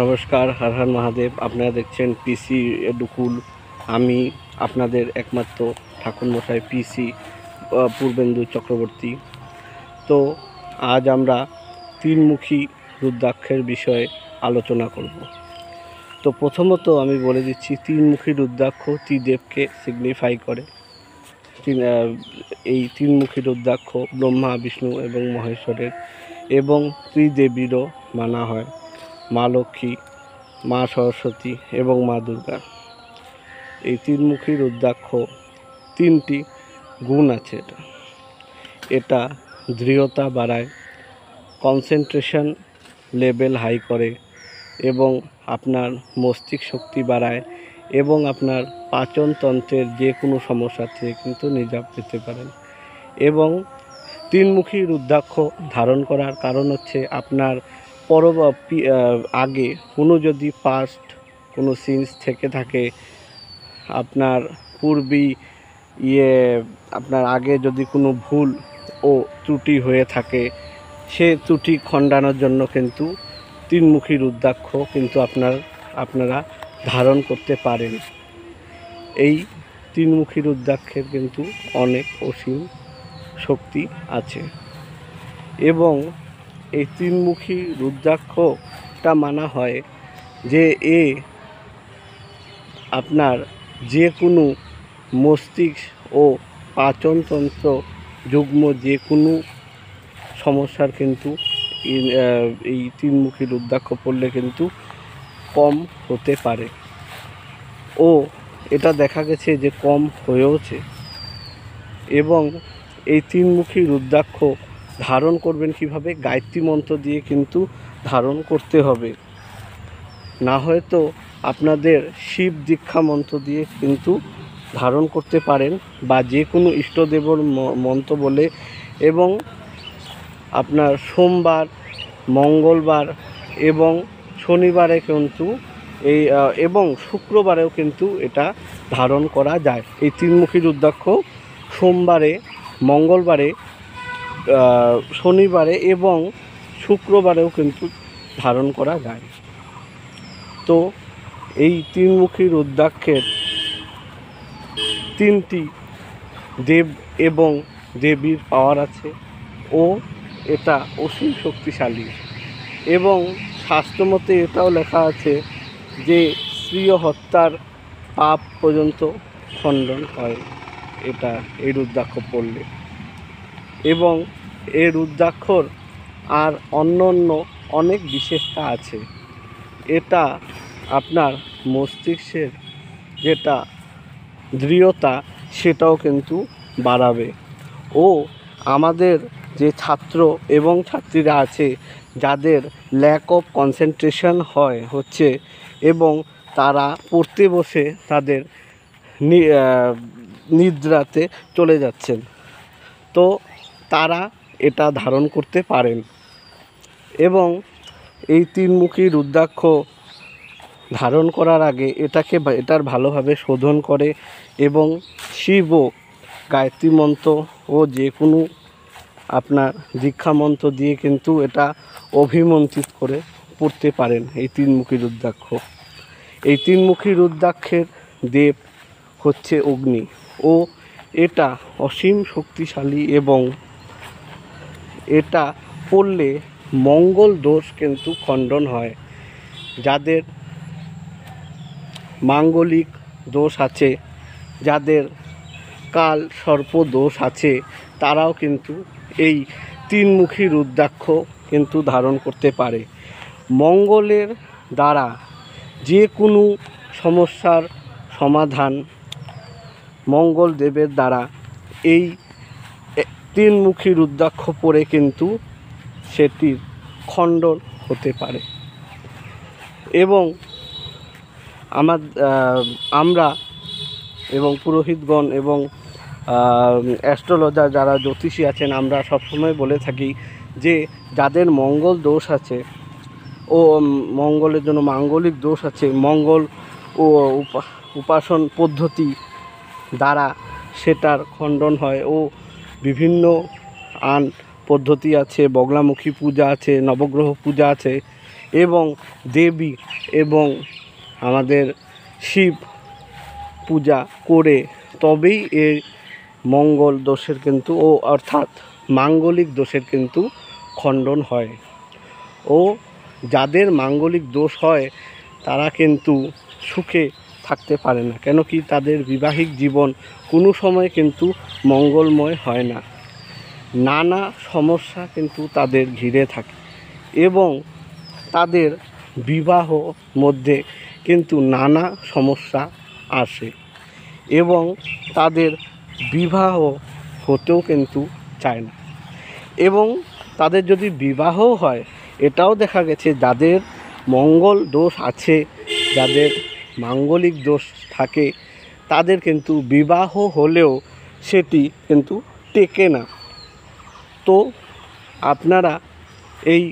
নমস্কার, হর হর মহাদেব। আপনারা দেখছেন পিসি এডুকুল। আমি আপনাদের একমাত্র ঠাকুরমশাই পিসি পূর্বেন্দু চক্রবর্তী। তো আজ আমরা তিনমুখী রুদ্রাক্ষের বিষয়ে আলোচনা করব। তো প্রথমত আমি বলে দিচ্ছি, তিনমুখী রুদ্রাক্ষ ত্রিদেবকে সিগনিফাই করে। এই তিনমুখী রুদ্রাক্ষ ব্রহ্মা, বিষ্ণু এবং মহেশ্বরের এবং ত্রিদেবীরও মানা হয়, মা লক্ষ্মী, মা সরস্বতী এবং মা দুর্গা। এই তিনমুখী রুদ্রাক্ষ তিনটি গুণ আছে। এটা দৃঢ়তা বাড়ায়, কনসেন্ট্রেশন লেভেল হাই করে এবং আপনার মস্তিষ্ক শক্তি বাড়ায় এবং আপনার পাচনতন্ত্রের যে কোনো সমস্যা থেকে কিন্তু নিজাত পেতে পারেন। এবং তিনমুখী রুদ্রাক্ষ ধারণ করার কারণ হচ্ছে আপনার আগে কোনো যদি পাস্ট কোনো সিনস থেকে থাকে, আপনার পূর্বী আপনার আগে যদি কোনো ভুল ও ত্রুটি হয়ে থাকে, সে ত্রুটি খণ্ডানোর জন্য কিন্তু তিনমুখী রুদ্রাক্ষ কিন্তু আপনারা ধারণ করতে পারেন। এই তিনমুখী রুদ্রাক্ষের কিন্তু অনেক অসীম শক্তি আছে এবং এই তিনমুখী রুদ্রাক্ষটা মানা হয় যে আপনার যে কোনো মস্তিষ্ক ও পাচনতন্ত্র যুগ্ম যে কোনো সমস্যার কিন্তু এই তিনমুখী রুদ্রাক্ষ পড়লে কিন্তু কম হতে পারে ও এটা দেখা গেছে যে কম হয়েওছে। এবং এই তিনমুখী রুদ্রাক্ষ ধারণ করবেন কিভাবে? গায়ত্রী মন্ত্র দিয়ে কিন্তু ধারণ করতে হবে, না হয়তো আপনাদের শিব দীক্ষা মন্ত্র দিয়ে কিন্তু ধারণ করতে পারেন বা যে কোনো ইষ্টদেবর মন্ত্র বলে। এবং আপনার সোমবার, মঙ্গলবার এবং শনিবারে কিন্তু এবং শুক্রবারেও কিন্তু এটা ধারণ করা যায়। এই তিনমুখী রুদ্রাক্ষ সোমবারে, মঙ্গলবারে, শনিবারে এবং শুক্রবারেও কিন্তু ধারণ করা যায়। তো এই তিনমুখী রুদ্রাক্ষের তিনটি দেব এবং দেবীর পাওয়ার আছে ও এটা অসীম শক্তিশালী। এবং শাস্ত্রমতে এটাও লেখা আছে যে স্ত্রীয় হত্যার পাপ পর্যন্ত খণ্ডন হয় এই রুদ্রাক্ষ পড়লে। এবং এই রুদ্রাক্ষর আর অন্য অনেক বিশেষতা আছে। এটা আপনার মস্তিষ্কের যেটা দৃঢ়তা সেটাও কিন্তু বাড়াবে ও আমাদের যে ছাত্র এবং ছাত্রীরা আছে যাদের ল্যাক অফ কনসেন্ট্রেশন হচ্ছে এবং তারা পড়তে বসে তাদের নিদ্রাতে চলে যাচ্ছেন, তো তারা এটা ধারণ করতে পারেন। এবং এই তিনমুখী রুদ্রাক্ষ ধারণ করার আগে এটার ভালোভাবে শোধন করে এবং শিব ও গায়ত্রী মন্ত্র ও যে কোনো আপনার দীক্ষা মন্ত্র দিয়ে কিন্তু এটা অভিমন্ত্রিত করে পড়তে পারেন এই তিনমুখী রুদ্রাক্ষ। এই তিনমুখী রুদ্রাক্ষের দেব হচ্ছে অগ্নি ও এটা অসীম শক্তিশালী এবং এটা পড়লে মঙ্গল দোষ কিন্তু খণ্ডন হয়। যাদের মাঙ্গলিক দোষ আছে, যাদের কাল সর্প দোষ আছে, তারাও কিন্তু এই তিনমুখী রুদ্রাক্ষ কিন্তু ধারণ করতে পারে। মঙ্গলের দ্বারা যে কোনো সমস্যার সমাধান মঙ্গল দেবের দ্বারা এই তিনমুখী রুদ্রাক্ষ পরে কিন্তু সেটির খণ্ডন হতে পারে। এবং আমরা এবং পুরোহিতগণ এবং অ্যাস্ট্রোলজার যারা জ্যোতিষী আছেন, আমরা সবসময় বলে থাকি যে যাদের মঙ্গল দোষ আছে ও মঙ্গলের জন্য মাঙ্গলিক দোষ আছে, মঙ্গল ও উপাসন পদ্ধতি দ্বারা সেটার খণ্ডন হয় ও বিভিন্ন পদ্ধতি আছে, বগলামুখী পূজা আছে, নবগ্রহ পূজা আছে, এবং দেবী এবং আমাদের শিব পূজা করে তবেই এই মঙ্গল দোষের কিন্তু অর্থাৎ মাঙ্গলিক দোষের কিন্তু খণ্ডন হয়। ও যাদের মাঙ্গলিক দোষ হয় তারা কিন্তু সুখে থাকতে পারে না, কেন কি তাদের বিবাহিক জীবন কোনো সময় কিন্তু মঙ্গলময় হয় না। নানা সমস্যা কিন্তু তাদের ঘিরে থাকে এবং তাদের বিবাহ মধ্যে কিন্তু নানা সমস্যা আসে এবং তাদের বিবাহ হতেও কিন্তু চায় না। এবং তাদের যদি বিবাহ হয়, এটাও দেখা গেছে যাদের মঙ্গল দোষ আছে, যাদের মাঙ্গলিক দোষ থাকে, তাদের কিন্তু বিবাহ হলেও সেটি কিন্তু টেকে না। তো আপনারা এই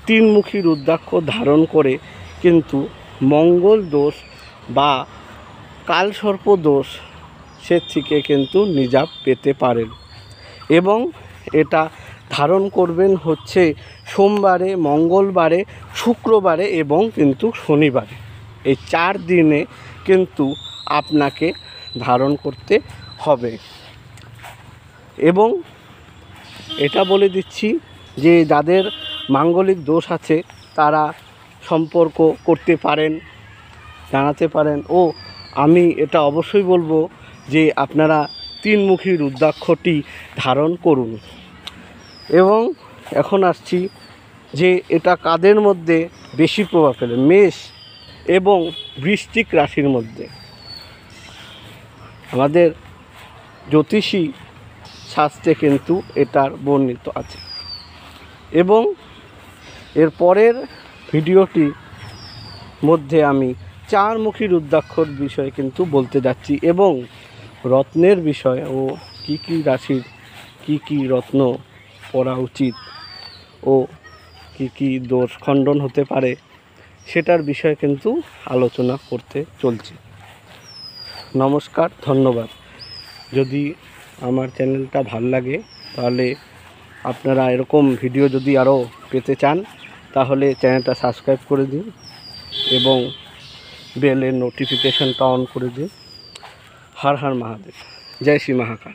তিনমুখী রুদ্রাক্ষ ধারণ করে কিন্তু মঙ্গল দোষ বা কালসর্প দোষ সে থেকে কিন্তু নিজাত পেতে পারেন। এবং এটা ধারণ করবেন হচ্ছে সোমবারে, মঙ্গলবারে, শুক্রবারে এবং কিন্তু শনিবারে। এই 4 দিনে কিন্তু আপনাকে ধারণ করতে হবে। এবং এটা বলে দিচ্ছি যে যাদের মাঙ্গলিক দোষ আছে তারা সম্পর্ক করতে পারেন, জানাতে পারেন। ও আমি এটা অবশ্যই বলবো যে আপনারা তিনমুখী রুদ্রাক্ষটি ধারণ করুন। এবং এখন আসছি যে এটা কাদের মধ্যে বেশি প্রভাব ফেলে, মেষ এবং বৃশ্চিক রাশির মধ্যে। আমাদের জ্যোতিষী শাস্ত্রে কিন্তু এটার বর্ণিত আছে। এবং এর পরের ভিডিওটি মধ্যে আমি 4মুখী রুদ্রাক্ষর বিষয়ে কিন্তু বলতে যাচ্ছি এবং রত্নের বিষয় ও কি কি রাশির কি কি রত্ন পরা উচিত ও কি কি দোষ খণ্ডন হতে পারে সেটার বিষয়ে কিন্তু আলোচনা করতে চলছি। নমস্কার, ধন্যবাদ। যদি আমার চ্যানেলটা ভাল লাগে তাহলে আপনারা এরকম ভিডিও যদি আরও পেতে চান তাহলে চ্যানেলটা সাবস্ক্রাইব করে দিন এবং বেলের নোটিফিকেশনটা অন করে দিন। হর হর মহাদেব, জয় শ্রী মহাকাল।